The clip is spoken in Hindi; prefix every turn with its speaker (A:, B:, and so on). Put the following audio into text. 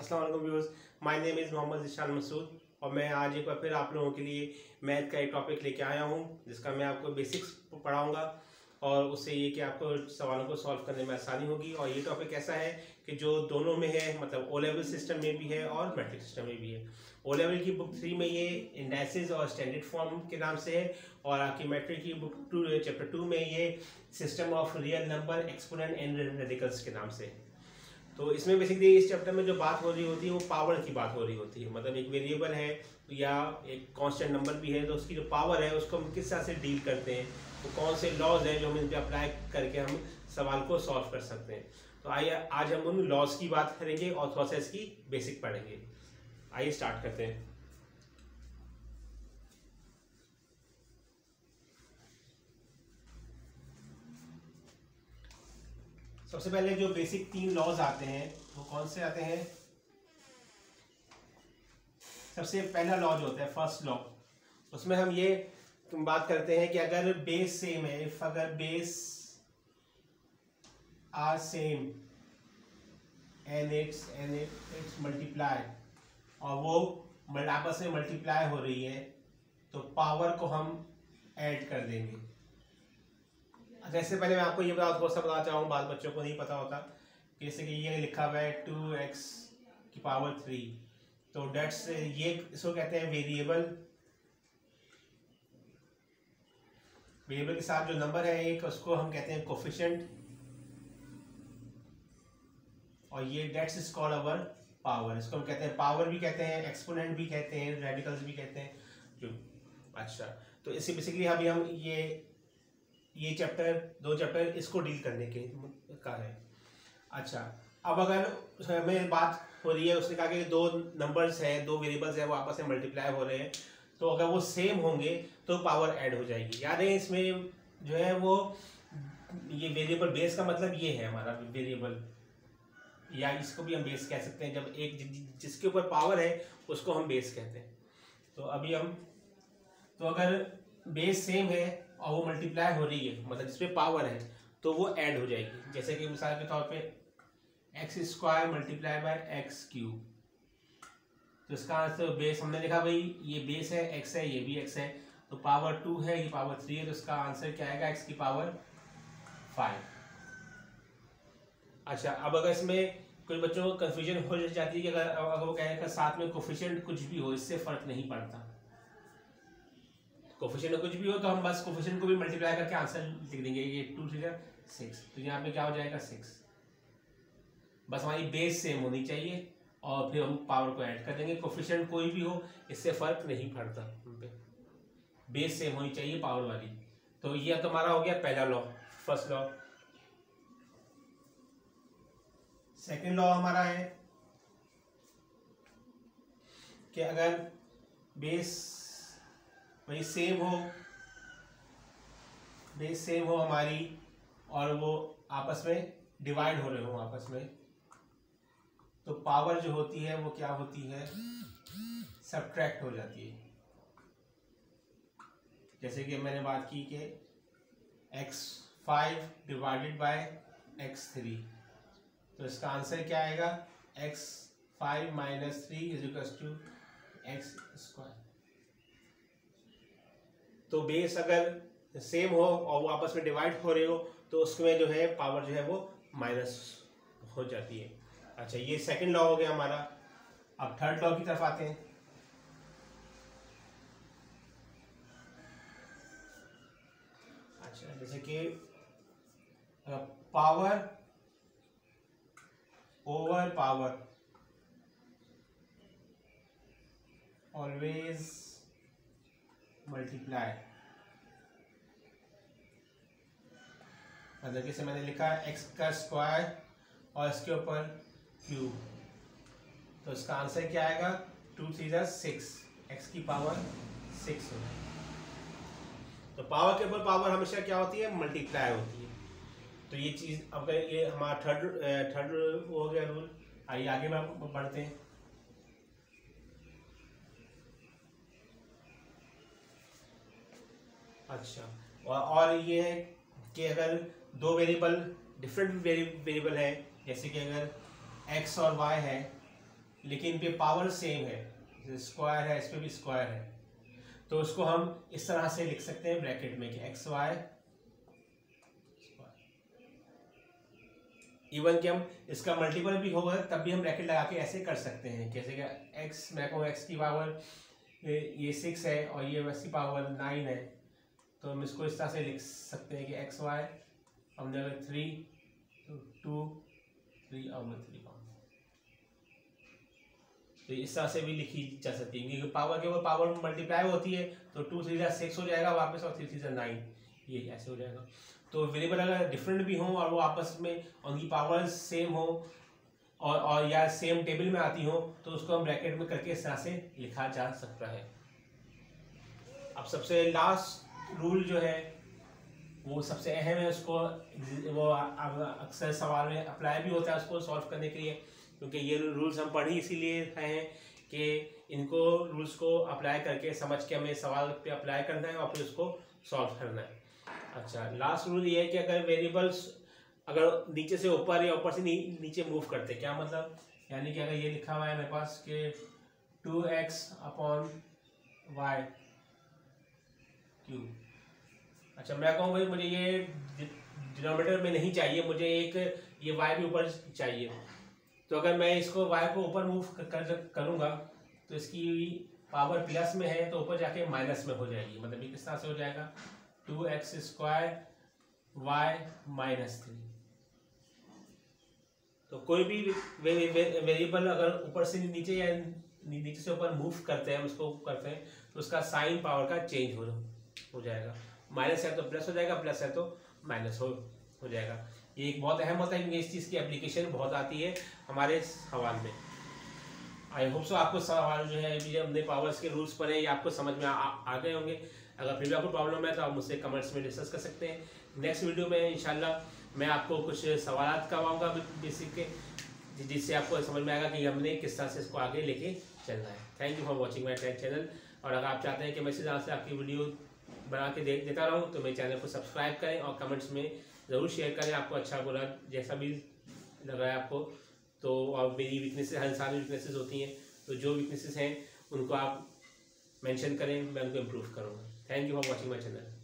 A: अस्सलाम वालेकुम viewers, my name is Mohammad Zeeshan Masood और मैं आज एक बार फिर आप लोगों के लिए मैथ का एक टॉपिक लेके आया हूँ जिसका मैं आपको बेसिक्स पढ़ाऊँगा और उससे ये कि आपको सवालों को सॉल्व करने में आसानी होगी। और ये टॉपिक ऐसा है कि जो दोनों में है, मतलब ओ लेवल सिस्टम में भी है और मैट्रिक सिस्टम में भी है। ओ लेवल की बुक 3 में ये इंडाइसिस और स्टैंडर्ड फॉर्म के नाम से है और आपकी मैट्रिक की बुक 2 चैप्टर 2 में ये system of real number, exponent and radicals के नाम से है। तो इसमें बेसिकली इस चैप्टर में जो बात हो रही होती है वो पावर की बात हो रही होती है। मतलब एक वेरिएबल है या एक कांस्टेंट नंबर भी है तो उसकी जो पावर है उसको हम किस तरह से डील करते हैं, तो कौन से लॉज हैं जो हम इन पर अप्लाई करके हम सवाल को सॉल्व कर सकते हैं। तो आइए आज हम उन लॉज की बात करेंगे और थोड़ा सा इसकी बेसिक पढ़ेंगे। आइए स्टार्ट करते हैं। सबसे पहले जो बेसिक 3 लॉज आते हैं वो कौन से आते हैं। सबसे पहला लॉ जो होता है फर्स्ट लॉ, उसमें हम ये बात करते हैं कि अगर बेस सेम है, इफ अगर base are same and it's multiply और वो आपस में मल्टीप्लाई हो रही है तो पावर को हम ऐड कर देंगे। जैसे पहले मैं आपको ये थोड़ा सा बताना चाहूँगा, बाद बच्चों को नहीं पता होता। जैसे कि ये लिखा हुआ है 2x की पावर 3, तो डेट्स ये इसको कहते हैं वेरिएबल। वेरिएबल के साथ जो नंबर है एक, उसको हम कहते हैं कोफिशिएंट और ये that's is called our power. इसको हम कहते हैं पावर भी कहते हैं, एक्सपोनेंट भी कहते हैं, रेडिकल्स भी कहते हैं जो। अच्छा, तो इसी बेसिकली अभी हम ये चैप्टर 2 चैप्टर इसको डील करने के का है। अच्छा, अब अगर हमें बात हो रही है, उसने कहा कि 2 नंबर्स हैं, 2 वेरिएबल्स हैं, वो आपस में मल्टीप्लाई हो रहे हैं, तो अगर वो सेम होंगे तो पावर ऐड हो जाएगी। याद है इसमें जो है वो ये वेरिएबल बेस का मतलब ये है हमारा वेरिएबल, या इसको भी हम बेस कह सकते हैं। जब एक जिसके ऊपर पावर है उसको हम बेस कहते हैं। तो अभी हम अगर बेस सेम है और वो मल्टीप्लाई हो रही है, मतलब जिसपे पावर है, तो वो ऐड हो जाएगी। जैसे कि मिसाल के तौर पे x square multiply by x cube, तो इसका आंसर बेस हमने लिखा भाई ये बेस है, एक्स है, ये भी एक्स है, तो पावर 2 है, ये पावर 3 है, तो इसका आंसर क्या आएगा, एक्स की पावर 5। अच्छा, अब अगर इसमें कुछ बच्चों को कंफ्यूजन हो जाती है कि अगर वो कहेगा साथ में कोफिशिएंट कुछ भी हो, इससे फर्क नहीं पड़ता। कोफिशिएंट कुछ भी हो तो हम बस कोफिशिएंट को भी मल्टीप्लाई करके आंसर लिख देंगे। ये 2 3 6, तो यहाँ पे क्या हो जाएगा 6। बस हमारी बेस सेम होनी चाहिए और फिर हम पावर को ऐड कर देंगे। कोफिशिएंट कोई भी हो इससे फर्क नहीं पड़ता, बेस सेम होनी चाहिए पावर वाली। तो ये तो हमारा हो गया पहला law, first law. Second law हमारा है कि अगर बेस वही सेम हो, बेस सेम हो हमारी और वो आपस में डिवाइड हो रहे हो आपस में, तो पावर जो होती है वो क्या होती है, सब्ट्रैक्ट हो जाती है। जैसे कि मैंने बात की कि x5 डिवाइडेड बाय x3, तो इसका आंसर क्या आएगा, x5 - 3 = x²। तो बेस अगर सेम हो और वो आपस में डिवाइड हो रहे हो तो उसमें जो है पावर जो है वो माइनस हो जाती है। अच्छा, ये सेकंड लॉ हो गया हमारा। अब थर्ड लॉ की तरफ आते हैं। अच्छा, जैसे कि power over power always multiply, मतलब जैसे मैंने लिखा है एक्स का स्क्वायर और इसके ऊपर क्यूब, तो इसका आंसर क्या आएगा, 2 3 6, एक्स की पावर 6 हो जाएगी। तो पावर के ऊपर पावर हमेशा क्या होती है, मल्टीप्लाई होती है। तो ये चीज़ अब ये हमारा थर्ड हो गया रूल। आइए आगे में बढ़ते हैं। अच्छा, और ये है कि अगर 2 वेरिएबल डिफरेंट वेरिएबल है, जैसे कि अगर x और y है, लेकिन इन पे पावर सेम है, स्क्वायर है, इस पे भी स्क्वायर है, तो उसको हम इस तरह से लिख सकते हैं ब्रैकेट में कि एक्स वाई, इवन कि हम इसका मल्टीपल भी होगा तब भी हम ब्रैकेट लगा के ऐसे कर सकते हैं, जैसे कि एक्स, मैं कहूँ एक्स की पावर ये 6 है और ये एक्स की पावर 9 है, तो हम इसको इस तरह से लिख सकते हैं कि एक्स वाई, हमने अगर 3 तो 2 3 और 3 तो इस तरह से भी लिखी जा सकती है, क्योंकि पावर के ऊपर पावर मल्टीप्लाई होती है, तो 2 3 6 हो जाएगा वापस और 3 3 9, ये ऐसे हो जाएगा। तो वेरिएबल अगर डिफरेंट भी हों और वो आपस में उनकी पावर सेम हो और या सेम टेबल में आती हो, तो उसको हम ब्रैकेट में करके इस तरह से लिखा जा सकता है। अब सबसे लास्ट रूल जो है वो सबसे अहम है, उसको वो अक्सर सवाल में अप्लाई भी होता है उसको सॉल्व करने के लिए, क्योंकि ये रूल्स हम पढ़ी इसीलिए हैं कि इनको रूल्स को अप्लाई करके समझ के हमें सवाल पे अप्लाई करना है और फिर उसको सॉल्व करना है। अच्छा, लास्ट रूल ये है कि अगर वेरिएबल्स अगर नीचे से ऊपर या ऊपर से नीचे मूव करते, क्या मतलब, यानी कि अगर ये लिखा हुआ है मेरे पास कि 2x अपॉन वाई क्यूब, अच्छा मैं कहूँ भाई मुझे ये डिनोमिनेटर में नहीं चाहिए, मुझे एक ये y भी ऊपर चाहिए, तो अगर मैं इसको y को ऊपर मूव करूँगा तो इसकी पावर प्लस में है तो ऊपर जाके माइनस में हो जाएगी, मतलब ये किस तरह से हो जाएगा 2x स्क्वायर y -3। तो कोई भी वेरिएबल अगर ऊपर से नीचे या नीचे से ऊपर मूव करते हैं, उसको करते हैं, तो उसका साइन पावर का चेंज हो जाएगा, माइनस है तो प्लस हो जाएगा, प्लस है तो माइनस हो जाएगा। ये एक बहुत अहम होता है क्योंकि इस चीज़ की एप्लीकेशन बहुत आती है हमारे सवाल में। आई होप सो आपको सवाल जो है जो हमने पावर्स के रूल्स पढ़े ये आपको समझ में आ गए होंगे। अगर फिर भी आपको प्रॉब्लम है तो आप मुझसे कमेंट्स में डिस्कस कर सकते हैं। नेक्स्ट वीडियो में इंशाल्लाह मैं आपको कुछ सवाल करवाऊँगा बेसिक के, जिससे आपको समझ में आएगा कि हमने किस तरह से इसको आगे लेके चलना है। Thank you for watching my take channel. और अगर आप चाहते हैं कि मैं इसी तरह से आपकी वीडियो बना के देता रहूँ तो मेरे चैनल को सब्सक्राइब करें और कमेंट्स में ज़रूर शेयर करें, आपको अच्छा बुरा जैसा भी लग रहा है आपको। तो और मेरी वीकनेसेस, हर इंसान में वीकनेसेस होती हैं, तो जो वीकनेसेस हैं उनको आप मेंशन करें, मैं उनको इम्प्रूव करूँगा। Thank you for watching my channel.